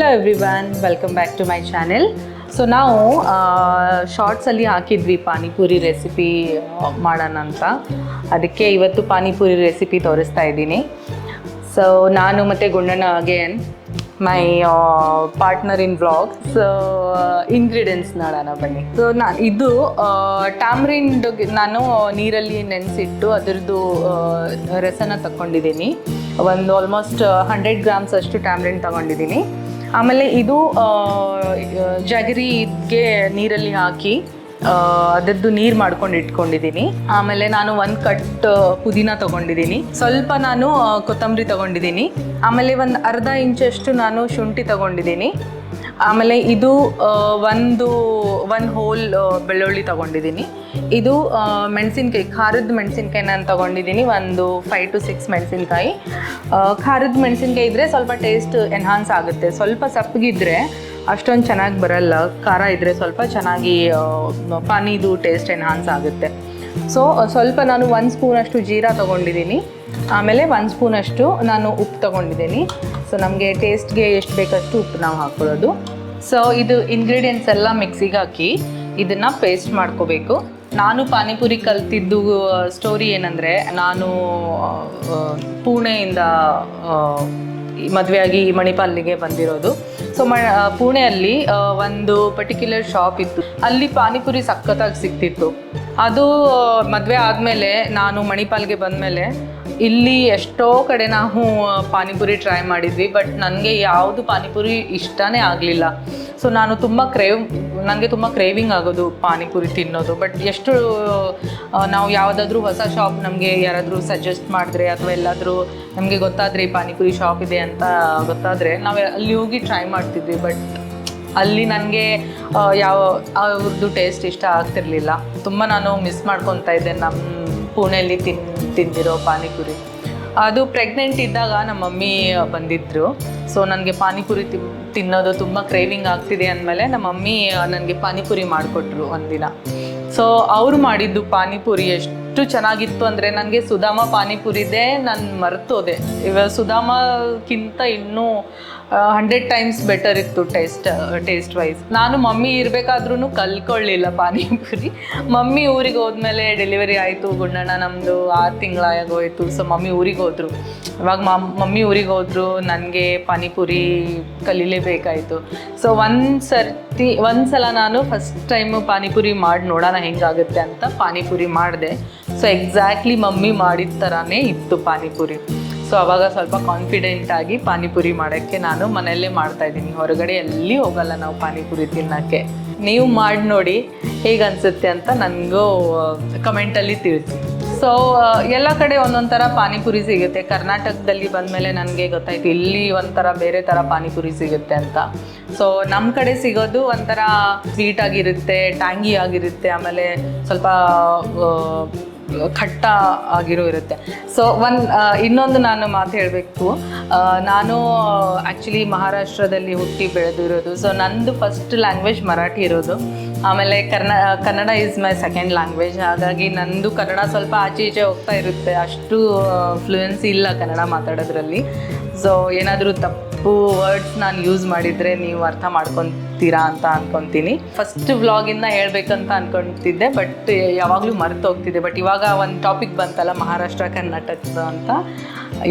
Hello everyone, welcome back to my channel. So ನಾವು ಶಾರ್ಟ್ಸಲ್ಲಿ ಹಾಕಿದ್ವಿ ಪಾನಿಪುರಿ ರೆಸಿಪಿ ಮಾಡೋಣ ಅಂತ. ಅದಕ್ಕೆ ಇವತ್ತು ಪಾನಿಪುರಿ ರೆಸಿಪಿ ತೋರಿಸ್ತಾ ಇದ್ದೀನಿ. ಸೊ ನಾನು ಮತ್ತು Gundanna again my partner in vlog. So ingredients ನೋಡೋಣ ಬನ್ನಿ. ಸೊ ಇದು ಟ್ಯಾಮ್ರಿಂಡ್ ನಾನು ನೀರಲ್ಲಿ ನೆನೆಸಿಟ್ಟು ಅದರದ್ದು ರಸನ ತಗೊಂಡಿದ್ದೀನಿ. ಒಂದು ಆಲ್ಮೋಸ್ಟ್ 100 ಗ್ರಾಮ್ಸ್ ಅಷ್ಟು ಟ್ಯಾಮ್ರಿಂಡ್ ತಗೊಂಡಿದ್ದೀನಿ. ಆಮೇಲೆ ಇದು ಜಗರಿಗೆ ನೀರಲ್ಲಿ ಹಾಕಿ ಅದರದ್ದು ನೀರು ಮಾಡ್ಕೊಂಡು ಇಟ್ಕೊಂಡಿದ್ದೀನಿ. ಆಮೇಲೆ ನಾನು 1 ಕಟ್ ಪುದೀನ ತೊಗೊಂಡಿದ್ದೀನಿ, ಸ್ವಲ್ಪ ನಾನು ಕೊತ್ತಂಬರಿ ತೊಗೊಂಡಿದ್ದೀನಿ, ಆಮೇಲೆ ಒಂದು ಅರ್ಧ ಇಂಚಷ್ಟು ನಾನು ಶುಂಠಿ ತೊಗೊಂಡಿದ್ದೀನಿ. ಆಮೇಲೆ ಇದು ಒಂದು ಹೋಲ್ ಬೆಳ್ಳುಳ್ಳಿ ತೊಗೊಂಡಿದ್ದೀನಿ. ಇದು ಮೆಣಸಿನ್ಕಾಯಿ, ಖಾರದ ಮೆಣಸಿನ್ಕಾಯಿ ನಾನು ತೊಗೊಂಡಿದ್ದೀನಿ, ಒಂದು 5 to 6 ಮೆಣಸಿನ್ಕಾಯಿ. ಖಾರದ ಮೆಣಸಿನ್ಕಾಯಿ ಇದ್ದರೆ ಸ್ವಲ್ಪ ಟೇಸ್ಟ್ ಎನ್ಹಾನ್ಸ್ ಆಗುತ್ತೆ. ಸ್ವಲ್ಪ ಸಪ್ಪಗಿದ್ರೆ ಅಷ್ಟೊಂದು ಚೆನ್ನಾಗಿ ಬರಲ್ಲ. ಖಾರ ಇದ್ದರೆ ಸ್ವಲ್ಪ ಚೆನ್ನಾಗಿ ಪಾನಿದು ಟೇಸ್ಟ್ ಎನ್ಹಾನ್ಸ್ ಆಗುತ್ತೆ. ಸೊ ಸ್ವಲ್ಪ ನಾನು 1 ಸ್ಪೂನಷ್ಟು ಜೀರಾ ತೊಗೊಂಡಿದ್ದೀನಿ. ಆಮೇಲೆ 1 ಸ್ಪೂನಷ್ಟು ನಾನು ಉಪ್ಪು ತೊಗೊಂಡಿದ್ದೀನಿ. ಸೊ ನಮಗೆ ಟೇಸ್ಟ್ಗೆ ಎಷ್ಟು ಬೇಕಷ್ಟು ಉಪ್ಪು ನಾವು ಹಾಕ್ಕೊಳ್ಳೋದು. ಸೊ ಇದು ಇಂಗ್ರೀಡಿಯೆಂಟ್ಸ್ ಎಲ್ಲ ಮಿಕ್ಸಿಗೆ ಹಾಕಿ ಇದನ್ನು ಪೇಸ್ಟ್ ಮಾಡ್ಕೋಬೇಕು. ನಾನು ಪಾನಿಪುರಿ ಕಲ್ತಿದ್ದು ಸ್ಟೋರಿ ಏನಂದರೆ, ನಾನು ಪುಣೆಯಿಂದ ಮದುವೆಯಾಗಿ ಮಣಿಪಾಲಿಗೆ ಬಂದಿರೋದು. ಸೊ ಪುಣೆಯಲ್ಲಿ ಒಂದು ಪರ್ಟಿಕ್ಯುಲರ್ ಶಾಪ್ ಇತ್ತು, ಅಲ್ಲಿ ಪಾನಿಪುರಿ ಸಖತ್ತಾಗಿ ಸಿಗ್ತಿತ್ತು. ಅದು ಮದುವೆ ಆದಮೇಲೆ ನಾನು ಮಣಿಪಾಲ್ಗೆ ಬಂದಮೇಲೆ ಇಲ್ಲಿ ಎಷ್ಟೋ ಕಡೆ ನಾವು ಪಾನಿಪುರಿ ಟ್ರೈ ಮಾಡಿದ್ವಿ, ಬಟ್ ನನಗೆ ಯಾವುದು ಪಾನಿಪುರಿ ಇಷ್ಟನೇ ಆಗಲಿಲ್ಲ. ಸೊ ನನಗೆ ತುಂಬ ಕ್ರೇವಿಂಗ್ ಆಗೋದು ಪಾನಿಪುರಿ ತಿನ್ನೋದು. ಬಟ್ ಎಷ್ಟು ನಾವು ಯಾವುದಾದ್ರೂ ಹೊಸ ಶಾಪ್ ನಮಗೆ ಯಾರಾದರೂ ಸಜೆಸ್ಟ್ ಮಾಡಿದ್ರೆ ಅಥವಾ ಎಲ್ಲಾದರೂ ನಮಗೆ ಗೊತ್ತಾದರೆ ಈ ಪಾನಿಪುರಿ ಶಾಪ್ ಇದೆ ಅಂತ ಗೊತ್ತಾದರೆ ನಾವು ಅಲ್ಲಿ ಹೋಗಿ ಟ್ರೈ ಮಾಡ್ತಿದ್ವಿ. ಬಟ್ ಅಲ್ಲಿ ನನಗೆ ಅವ್ರದ್ದು ಟೇಸ್ಟ್ ಇಷ್ಟ ಆಗ್ತಿರ್ಲಿಲ್ಲ. ತುಂಬ ನಾನು ಮಿಸ್ ಮಾಡ್ಕೊತಾ ಇದ್ದೆ ನಮ್ಮ ಪುಣೆಯಲ್ಲಿ ತಿಂದಿರೋ ಪಾನಿಪುರಿ. ಅದು ಪ್ರೆಗ್ನೆಂಟ್ ಇದ್ದಾಗ ನಮ್ಮ ಮಮ್ಮಿ ಬಂದಿದ್ದರು. ಸೊ ನನಗೆ ಪಾನಿಪುರಿ ತಿನ್ನೋದು ತುಂಬ ಕ್ರೇವಿಂಗ್ ಆಗ್ತಿದೆ ಅಂದಮೇಲೆ ನಮ್ಮ ಮಮ್ಮಿ ನನಗೆ ಪಾನಿಪುರಿ ಮಾಡಿಕೊಟ್ರು ಒಂದಿನ. ಸೊ ಅವರು ಮಾಡಿದ್ದು ಪಾನಿಪುರಿ ಎಷ್ಟು ಚೆನ್ನಾಗಿತ್ತು ಅಂದರೆ, ನನಗೆ ಸುಧಾಮ ಪಾನಿಪುರಿದೇ ನಾನು ಮರ್ತೋದೆ. ಇವಾಗ ಸುಧಾಮಕ್ಕಿಂತ ಇನ್ನೂ 100 ಟೈಮ್ಸ್ ಬೆಟರ್ ಇತ್ತು ಟೇಸ್ಟ್ ವೈಸ್. ನಾನು ಮಮ್ಮಿ ಇರಬೇಕಾದ್ರೂ ಕಲ್ತ್ಕೊಳ್ಳಿಲ್ಲ ಪಾನಿಪುರಿ. ಮಮ್ಮಿ ಊರಿಗೆ ಹೋದ್ಮೇಲೆ ಡೆಲಿವರಿ ಆಯಿತು, ಗುಂಡಣ್ಣ ನಮ್ಮದು 6 ತಿಂಗಳಾಗೋಯ್ತು. ಸೊ ಮಮ್ಮಿ ಊರಿಗೆ ಹೋದರು. ಇವಾಗ ಮಮ್ಮಿ ಊರಿಗೆ ಹೋದರು, ನನಗೆ ಪಾನಿಪುರಿ ಕಲೀಲೇಬೇಕಾಯಿತು. ಸೊ ಒಂದ್ಸಲ ನಾನು ಫಸ್ಟ್ ಟೈಮು ಪಾನಿಪುರಿ ಮಾಡಿ ನೋಡೋಣ ಹೆಂಗಾಗುತ್ತೆ ಅಂತ ಪಾನಿಪುರಿ ಮಾಡಿದೆ. ಸೊ ಎಕ್ಸಾಕ್ಟ್ಲಿ ಮಮ್ಮಿ ಮಾಡಿದ ಥರನೇ ಇತ್ತು ಪಾನಿಪುರಿ. ಸೊ ಆವಾಗ ಸ್ವಲ್ಪ ಕಾನ್ಫಿಡೆಂಟಾಗಿ ಪಾನಿಪುರಿ ಮಾಡೋಕ್ಕೆ ನಾನು ಮನೆಯಲ್ಲೇ ಮಾಡ್ತಾಯಿದ್ದೀನಿ. ಹೊರಗಡೆ ಎಲ್ಲಿ ಹೋಗಲ್ಲ ನಾವು ಪಾನಿಪುರಿ ತಿನ್ನೋಕ್ಕೆ. ನೀವು ಮಾಡಿ ನೋಡಿ ಹೇಗೆ ಅನಿಸುತ್ತೆ ಅಂತ ನನಗೂ ಕಮೆಂಟಲ್ಲಿ ತಿಳಿಸಿ. ಸೊ ಎಲ್ಲ ಕಡೆ ಒಂದೊಂದು ಥರ ಪಾನಿಪುರಿ ಸಿಗುತ್ತೆ. ಕರ್ನಾಟಕದಲ್ಲಿ ಬಂದಮೇಲೆ ನನಗೆ ಗೊತ್ತಾಯಿತು ಇಲ್ಲಿ ಒಂಥರ ಬೇರೆ ಥರ ಪಾನಿಪುರಿ ಸಿಗುತ್ತೆ ಅಂತ. ಸೊ ನಮ್ಮ ಕಡೆ ಸಿಗೋದು ಒಂಥರ ಸ್ವೀಟಾಗಿರುತ್ತೆ, ಟ್ಯಾಂಗಿ ಆಗಿರುತ್ತೆ, ಆಮೇಲೆ ಸ್ವಲ್ಪ ಖಟ್ಟ ಆಗಿರೋ ಇರುತ್ತೆ. ಸೊ ಇನ್ನೊಂದು ನಾನು ಮಾತು ಹೇಳಬೇಕು. ನಾನು ಆ್ಯಕ್ಚುಲಿ ಮಹಾರಾಷ್ಟ್ರದಲ್ಲಿ ಹುಟ್ಟಿ ಬೆಳೆದಿರೋದು. ಸೊ ನಂದು ಫಸ್ಟ್ ಲ್ಯಾಂಗ್ವೇಜ್ ಮರಾಠಿ ಇರೋದು. ಆಮೇಲೆ Kannada is my second language. ಹಾಗಾಗಿ ನಂದು ಕನ್ನಡ ಸ್ವಲ್ಪ ಆಚೆ ಈಚೆ ಹೋಗ್ತಾ ಇರುತ್ತೆ. ಅಷ್ಟು ಫ್ಲೂಯೆನ್ಸಿ ಇಲ್ಲ ಕನ್ನಡ ಮಾತಾಡೋದ್ರಲ್ಲಿ. ಸೊ ಏನಾದರೂ ತಪ್ಪು ವರ್ಡ್ಸ್ ನಾನು ಯೂಸ್ ಮಾಡಿದರೆ ನೀವು ಅರ್ಥ ಮಾಡ್ಕೊತೀರಾ ಅಂತ ಅಂದ್ಕೊತೀನಿ. ಫಸ್ಟ್ ವ್ಲಾಗಿಂದ ಹೇಳಬೇಕಂತ ಅಂದ್ಕೊತಿದ್ದೆ, ಬಟ್ ಯಾವಾಗಲೂ ಮರೆತು ಹೋಗ್ತಿದ್ದೆ. ಬಟ್ ಇವಾಗ ಒಂದು ಟಾಪಿಕ್ ಬಂತಲ್ಲ, ಮಹಾರಾಷ್ಟ್ರ ಕರ್ನಾಟಕ ಅಂತ,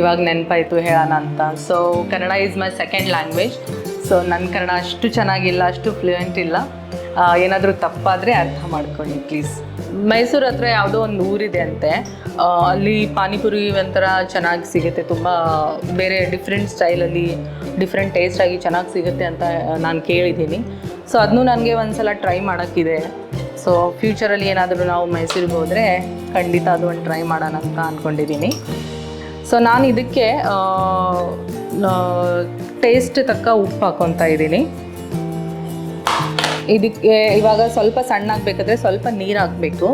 ಇವಾಗ ನೆನಪಾಯಿತು ಹೇಳೋಣ ಅಂತ. So Kannada is my second language. So ನನ್ನ ಕನ್ನಡ ಅಷ್ಟು ಚೆನ್ನಾಗಿಲ್ಲ, ಅಷ್ಟು ಫ್ಲೂಯೆಂಟ್ ಇಲ್ಲ. ಏನಾದರೂ ತಪ್ಪಾದರೆ ಅರ್ಥ ಮಾಡ್ಕೊಳ್ಳಿ ಪ್ಲೀಸ್. ಮೈಸೂರು ಹತ್ರ ಯಾವುದೋ ಒಂದು ಊರಿದೆ ಅಂತೆ, ಅಲ್ಲಿ ಪಾನಿಪುರಿ ಒಂಥರ ಚೆನ್ನಾಗಿ ಸಿಗುತ್ತೆ. ತುಂಬ ಬೇರೆ ಡಿಫ್ರೆಂಟ್ ಸ್ಟೈಲಲ್ಲಿ ಡಿಫ್ರೆಂಟ್ ಟೇಸ್ಟಾಗಿ ಚೆನ್ನಾಗಿ ಸಿಗುತ್ತೆ ಅಂತ ನಾನು ಕೇಳಿದ್ದೀನಿ. ಸೊ ಅದನ್ನೂ ನನಗೆ ಒಂದು ಸಲ ಟ್ರೈ ಮಾಡೋಕ್ಕಿದೆ. ಸೊ ಫ್ಯೂಚರಲ್ಲಿ ಏನಾದರೂ ನಾವು ಮೈಸೂರಿಗೆ ಹೋದರೆ ಖಂಡಿತ ಅದು ಒಂದು ಟ್ರೈ ಮಾಡೋಣ ಅಂತ ಅಂದ್ಕೊಂಡಿದ್ದೀನಿ. ಸೊ ನಾನು ಇದಕ್ಕೆ ಟೇಸ್ಟ್ ತಕ್ಕ ಉಪ್ಪು ಹಾಕ್ಕೊತಾ ಇದ್ದೀನಿ. ಇದಕ್ಕೆ ಇವಾಗ ಸ್ವಲ್ಪ ಸಣ್ಣ ಆಗಬೇಕಾದ್ರೆ ಸ್ವಲ್ಪ ನೀರು ಹಾಕಬೇಕು.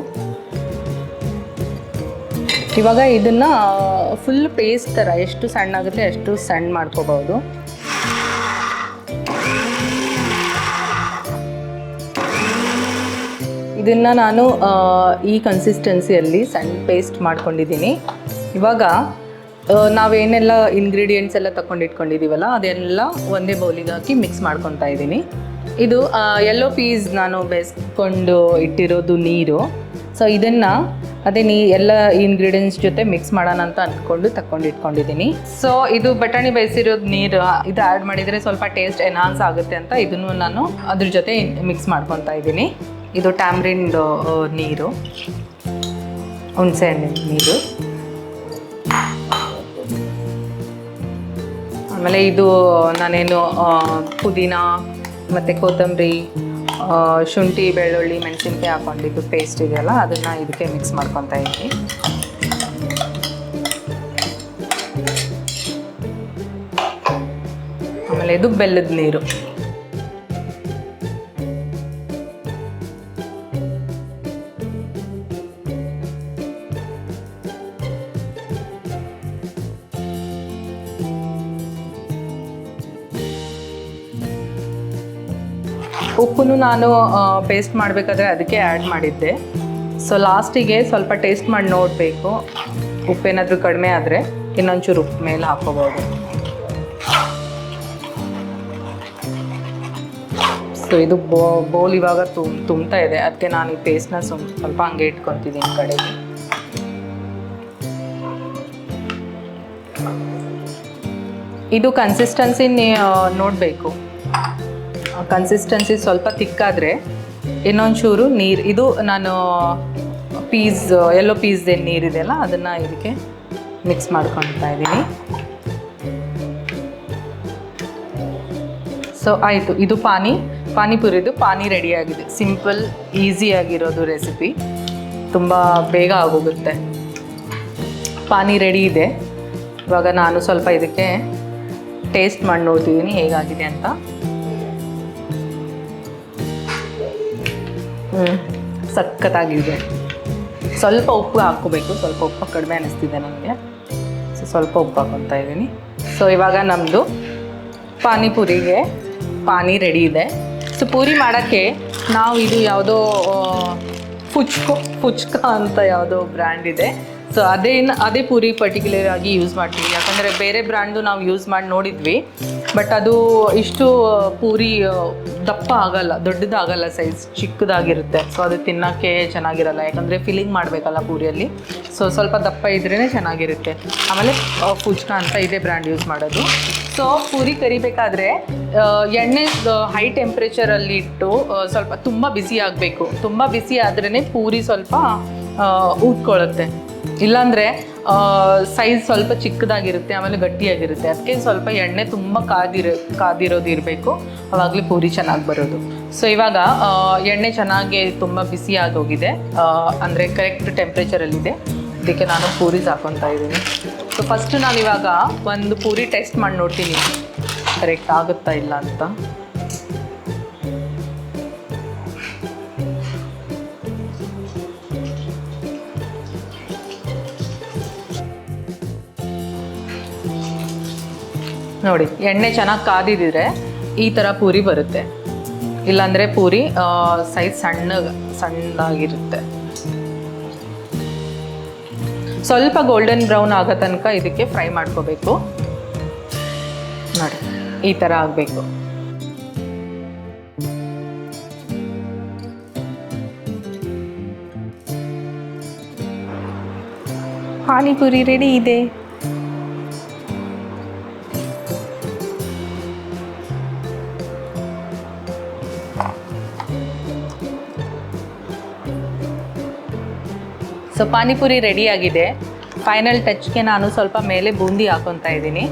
ಇವಾಗ ಇದನ್ನು ಫುಲ್ ಪೇಸ್ಟ್ ಥರ ಎಷ್ಟು ಸಣ್ಣ ಆಗುತ್ತೆ ಅಷ್ಟು ಸಣ್ಣ ಮಾಡ್ಕೋಬೋದು. ಇದನ್ನು ನಾನು ಈ ಕನ್ಸಿಸ್ಟೆನ್ಸಿಯಲ್ಲಿ ಸಣ್ಣ ಪೇಸ್ಟ್ ಮಾಡ್ಕೊಂಡಿದ್ದೀನಿ. ಇವಾಗ ನಾವೇನೆಲ್ಲ ಇಂಗ್ರೀಡಿಯೆಂಟ್ಸ್ ಎಲ್ಲ ತಗೊಂಡಿಟ್ಕೊಂಡಿದ್ದೀವಲ್ಲ ಅದೆಲ್ಲ ಒಂದೇ ಬೌಲಿಗೆ ಹಾಕಿ ಮಿಕ್ಸ್ ಮಾಡ್ಕೊತಾ ಇದ್ದೀನಿ. ಇದು ಯೆಲ್ಲೋ ಪೀಸ್ ನಾನು ಬೇಯಿಸ್ಕೊಂಡು ಇಟ್ಟಿರೋದು ನೀರು. ಸೊ ಇದನ್ನು ಅದೇ ಎಲ್ಲ ಇಂಗ್ರೀಡಿಯೆಂಟ್ಸ್ ಜೊತೆ ಮಿಕ್ಸ್ ಮಾಡೋಣ ಅಂತ ಅಂದ್ಕೊಂಡು ಇಟ್ಕೊಂಡಿದ್ದೀನಿ. ಸೊ ಇದು ಬಟಾಣಿ ಬೇಯಿಸಿರೋದು ನೀರು ಇದು ಆ್ಯಡ್ ಮಾಡಿದರೆ ಸ್ವಲ್ಪ ಟೇಸ್ಟ್ ಎನ್ಹಾನ್ಸ್ ಆಗುತ್ತೆ ಅಂತ ಇದನ್ನು ನಾನು ಅದ್ರ ಜೊತೆ ಮಿಕ್ಸ್ ಮಾಡ್ಕೊತಾ ಇದ್ದೀನಿ. ಇದು ಟ್ಯಾಮ್ರಿಂಡ್ ನೀರು, ಹುಣಸೆ ಹಣ್ಣಿನ ನೀರು. ಆಮೇಲೆ ಇದು ನಾನೇನು ಪುದೀನ ಮತ್ತು ಕೊತ್ತಂಬರಿ, ಶುಂಠಿ, ಬೆಳ್ಳುಳ್ಳಿ, ಮೆಣಸಿನ್ಕಾಯಿ ಹಾಕೊಂಡಿದ್ದು ಪೇಸ್ಟ್ ಇದೆಯಲ್ಲ ಅದನ್ನು ಇದಕ್ಕೆ ಮಿಕ್ಸ್ ಮಾಡ್ಕೊತಾ ಇದ್ದೀನಿ. ಆಮೇಲೆ ಇದು ಬೆಲ್ಲದ ನೀರು. ಉಪ್ಪನ್ನು ನಾನು ಪೇಸ್ಟ್ ಮಾಡಬೇಕಾದ್ರೆ ಅದಕ್ಕೆ ಆ್ಯಡ್ ಮಾಡಿದ್ದೆ. ಸೊ ಲಾಸ್ಟಿಗೆ ಸ್ವಲ್ಪ ಟೇಸ್ಟ್ ಮಾಡಿ ನೋಡಬೇಕು, ಉಪ್ಪೇನಾದರೂ ಕಡಿಮೆ ಆದರೆ ಇನ್ನೊಂಚೂರು ಉಪ್ಪು ಮೇಲೆ ಹಾಕೋಬೋದು. ಸೊ ಇದು ಬೌಲ್ ಇವಾಗ ತುಂಬ್ತಾ ಇದೆ, ಅದಕ್ಕೆ ನಾನು ಈ ಪೇಸ್ಟ್ನ ಸ್ವಲ್ಪ ಹಂಗೆ ಇಟ್ಕೊತಿದ್ದೀನಿ ಕಡೆಗೆ. ಇದು ಕನ್ಸಿಸ್ಟೆನ್ಸಿ ನೋಡಬೇಕು. ಕನ್ಸಿಸ್ಟೆನ್ಸಿ ಸ್ವಲ್ಪ ತಿಕ್ಕಾದರೆ ಇನ್ನೊಂಚೂರು ನೀರು, ಇದು ನಾನು ಯೆಲ್ಲೋ ಪೀಸ್ದೇ ನೀರಿದೆಯಲ್ಲ ಅದನ್ನು ಇದಕ್ಕೆ ಮಿಕ್ಸ್ ಮಾಡ್ಕೊತಾ ಇದ್ದೀನಿ. ಸೊ ಆಯಿತು, ಇದು ಪಾನಿಪುರಿದು ಪಾನಿ ರೆಡಿಯಾಗಿದೆ. ಸಿಂಪಲ್ ಈಸಿಯಾಗಿರೋದು ರೆಸಿಪಿ, ತುಂಬ ಬೇಗ ಆಗೋಗುತ್ತೆ. ಪಾನಿ ರೆಡಿ ಇದೆ. ಇವಾಗ ನಾನು ಸ್ವಲ್ಪ ಇದಕ್ಕೆ ಟೇಸ್ಟ್ ಮಾಡಿ ನೋಡ್ತಿದ್ದೀನಿ ಹೇಗಾಗಿದೆ ಅಂತ. ಸಖತ್ತಾಗಿದೆ. ಸ್ವಲ್ಪ ಉಪ್ಪು ಹಾಕ್ಕೋಬೇಕು, ಸ್ವಲ್ಪ ಉಪ್ಪು ಕಡಿಮೆ ಅನ್ನಿಸ್ತಿದೆ ನನಗೆ. ಸೊ ಸ್ವಲ್ಪ ಉಪ್ಪು ಹಾಕ್ಕೊತಾ ಇದ್ದೀನಿ. ಸೊ ಇವಾಗ ನಮ್ಮದು ಪಾನಿಪುರಿಗೆ ಪಾನಿ ರೆಡಿ ಇದೆ. ಸೊ ಪೂರಿ ಮಾಡೋಕ್ಕೆ ನಾವು ಇದು ಯಾವುದೋ ಫುಚ್ಕ ಅಂತ ಯಾವುದೋ ಬ್ರ್ಯಾಂಡ್ ಇದೆ. ಸೊ ಅದೇ ಪೂರಿ ಪರ್ಟಿಕ್ಯುಲರ್ ಆಗಿ ಯೂಸ್ ಮಾಡ್ತೀವಿ, ಯಾಕಂದರೆ ಬೇರೆ ಬ್ರ್ಯಾಂಡು ನಾವು ಯೂಸ್ ಮಾಡಿ ನೋಡಿದ್ವಿ. ಬಟ್ ಅದು ಇಷ್ಟು ಪೂರಿ ದಪ್ಪ ಆಗಲ್ಲ, ದೊಡ್ಡದಾಗಲ್ಲ, ಸೈಜ್ ಚಿಕ್ಕದಾಗಿರುತ್ತೆ. ಸೊ ಅದು ತಿನ್ನೋಕ್ಕೆ ಚೆನ್ನಾಗಿರಲ್ಲ, ಯಾಕಂದರೆ ಫಿಲ್ಲಿಂಗ್ ಮಾಡಬೇಕಲ್ಲ ಪೂರಿಯಲ್ಲಿ. ಸೊ ಸ್ವಲ್ಪ ದಪ್ಪ ಇದ್ರೇ ಚೆನ್ನಾಗಿರುತ್ತೆ. ಆಮೇಲೆ ಫುಚ್ಕ ಅಂತ ಇದೇ ಬ್ರ್ಯಾಂಡ್ ಯೂಸ್ ಮಾಡೋದು. ಸೊ ಪೂರಿ ಕರಿಬೇಕಾದ್ರೆ ಎಣ್ಣೆ ಹೈ ಟೆಂಪ್ರೇಚರಲ್ಲಿ ಇಟ್ಟು ಸ್ವಲ್ಪ ತುಂಬ ಬಿಸಿ ಆಗಬೇಕು. ತುಂಬ ಬಿಸಿ ಆದ್ರೇ ಪೂರಿ ಸ್ವಲ್ಪ ಊದ್ಕೊಳ್ಳುತ್ತೆ. ಇಲ್ಲಾಂದರೆ ಸೈಜ್ ಸ್ವಲ್ಪ ಚಿಕ್ಕದಾಗಿರುತ್ತೆ, ಆಮೇಲೆ ಗಟ್ಟಿಯಾಗಿರುತ್ತೆ. ಅದಕ್ಕೆ ಸ್ವಲ್ಪ ಎಣ್ಣೆ ತುಂಬ ಕಾದಿರೋದು ಇರಬೇಕು, ಆವಾಗಲೇ ಪೂರಿ ಚೆನ್ನಾಗಿ ಬರೋದು. ಸೊ ಇವಾಗ ಎಣ್ಣೆ ಚೆನ್ನಾಗಿ ತುಂಬ ಬಿಸಿಯಾಗಿ ಹೋಗಿದೆ, ಅಂದರೆ ಕರೆಕ್ಟ್ ಟೆಂಪ್ರೇಚರಲ್ಲಿದೆ. ಇದಕ್ಕೆ ನಾನು ಪೂರೀಸ್ ಹಾಕ್ಕೊತಾ ಇದ್ದೀನಿ. ಸೊ ಫಸ್ಟು ನಾನು ಇವಾಗ ಒಂದು ಪೂರಿ ಟೆಸ್ಟ್ ಮಾಡಿ ನೋಡ್ತೀನಿ ಕರೆಕ್ಟ್ ಆಗುತ್ತಾ ಇಲ್ಲ ಅಂತ. ನೋಡಿ, ಎಣ್ಣೆ ಚೆನ್ನಾಗಿ ಕಾದಿದ್ರೆ ಈ ಥರ ಪೂರಿ ಬರುತ್ತೆ. ಇಲ್ಲಾಂದರೆ ಪೂರಿ ಸೈಜ್ ಸಣ್ಣದಾಗಿರುತ್ತೆ. ಸ್ವಲ್ಪ ಗೋಲ್ಡನ್ ಬ್ರೌನ್ ಆಗೋ ತನಕ ಇದಕ್ಕೆ ಫ್ರೈ ಮಾಡ್ಕೋಬೇಕು. ನೋಡಿ, ಈ ಥರ ಆಗಬೇಕು. ಪಾನಿಪುರಿ ರೆಡಿ ಇದೆ. ಸೊ ಪಾನಿಪುರಿ ರೆಡಿಯಾಗಿದೆ. ಫೈನಲ್ ಟಚ್ಗೆ ನಾನು ಸ್ವಲ್ಪ ಮೇಲೆ ಬೂಂದಿ ಹಾಕೊತಾ ಇದ್ದೀನಿ.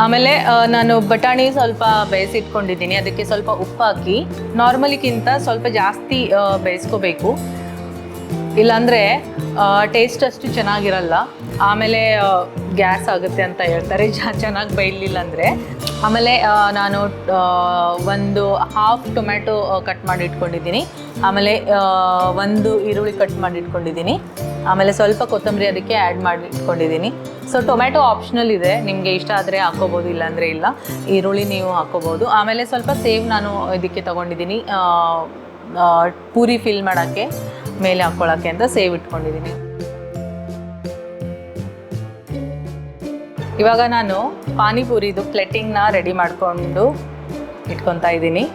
ಆಮೇಲೆ ನಾನು ಬಟಾಣಿ ಸ್ವಲ್ಪ ಬೇಯಿಸಿಟ್ಕೊಂಡಿದ್ದೀನಿ, ಅದಕ್ಕೆ ಸ್ವಲ್ಪ ಉಪ್ಪು ಹಾಕಿ ನಾರ್ಮಲಿಗಿಂತ ಸ್ವಲ್ಪ ಜಾಸ್ತಿ ಬೇಯಿಸ್ಕೋಬೇಕು. ಇಲ್ಲಾಂದರೆ ಟೇಸ್ಟ್ ಅಷ್ಟು ಚೆನ್ನಾಗಿರಲ್ಲ, ಆಮೇಲೆ ಗ್ಯಾಸ್ ಆಗುತ್ತೆ ಅಂತ ಹೇಳ್ತಾರೆ ಚೆನ್ನಾಗಿ ಬೇಯಲಿಲ್ಲ ಅಂದರೆ. ಆಮೇಲೆ ನಾನು ಒಂದು ಹಾಫ್ ಟೊಮ್ಯಾಟೊ ಕಟ್ ಮಾಡಿ ಇಟ್ಕೊಂಡಿದ್ದೀನಿ. ಆಮೇಲೆ ಒಂದು ಈರುಳ್ಳಿ ಕಟ್ ಮಾಡಿ ಇಟ್ಕೊಂಡಿದ್ದೀನಿ. ಆಮೇಲೆ ಸ್ವಲ್ಪ ಕೊತ್ತಂಬರಿ ಅದಕ್ಕೆ ಆ್ಯಡ್ ಮಾಡಿ ಇಟ್ಕೊಂಡಿದ್ದೀನಿ. ಸೊ ಟೊಮ್ಯಾಟೊ ಆಪ್ಷನಲ್ ಇದೆ, ನಿಮಗೆ ಇಷ್ಟ ಆದರೆ ಹಾಕ್ಕೋಬೋದು, ಇಲ್ಲಾಂದರೆ ಇಲ್ಲ. ಈರುಳ್ಳಿ ನೀವು ಹಾಕ್ಕೋಬೋದು. ಆಮೇಲೆ ಸ್ವಲ್ಪ ಸೇವ್ ನಾನು ಇದಕ್ಕೆ ತೊಗೊಂಡಿದ್ದೀನಿ, ಪೂರಿ ಫಿಲ್ ಮಾಡೋಕ್ಕೆ ಮೇಲೆ ಹಾಕ್ಕೊಳ್ಳೋಕ್ಕೆ ಅಂತ ಸೇವ್ ಇಟ್ಕೊಂಡಿದ್ದೀನಿ. ಇವಾಗ ನಾನು ಪಾನಿಪುರಿದು ಪ್ಲೇಟಿಂಗ್ನ ರೆಡಿ ಮಾಡಿಕೊಂಡು ಇಟ್ಕೊತಾ ಇದ್ದೀನಿ.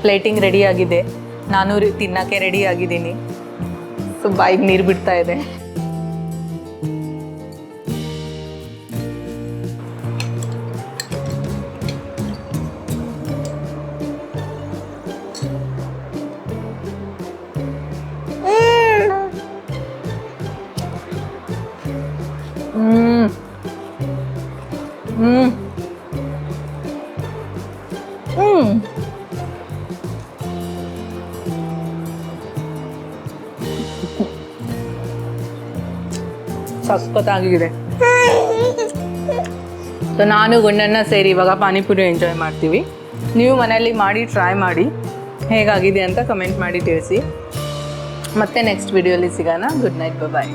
ಪ್ಲೇಟಿಂಗ್ ರೆಡಿ ಆಗಿದೆ, ನಾನು ತಿನ್ನೋಕ್ಕೆ ರೆಡಿ ಆಗಿದ್ದೀನಿ. ಸೊ ಬಾಯಿಗೆ ನೀರು ಬಿಡ್ತಾ ಇದೆ. ಸಖತ್ತಾಗಿದೆ. ಸೊ ನಾನು ಗಂಡನ್ನ ಸೇರಿ ಇವಾಗ ಪಾನಿಪುರಿ ಎಂಜಾಯ್ ಮಾಡ್ತೀವಿ. ನೀವು ಮನೆಯಲ್ಲಿ ಮಾಡಿ ಟ್ರೈ ಮಾಡಿ, ಹೇಗಾಗಿದೆ ಅಂತ ಕಮೆಂಟ್ ಮಾಡಿ ತಿಳಿಸಿ. ಮತ್ತೆ ನೆಕ್ಸ್ಟ್ ವಿಡಿಯೋಲಿ ಸಿಗೋಣ. ಗುಡ್ ನೈಟ್, ಬಾಯ್.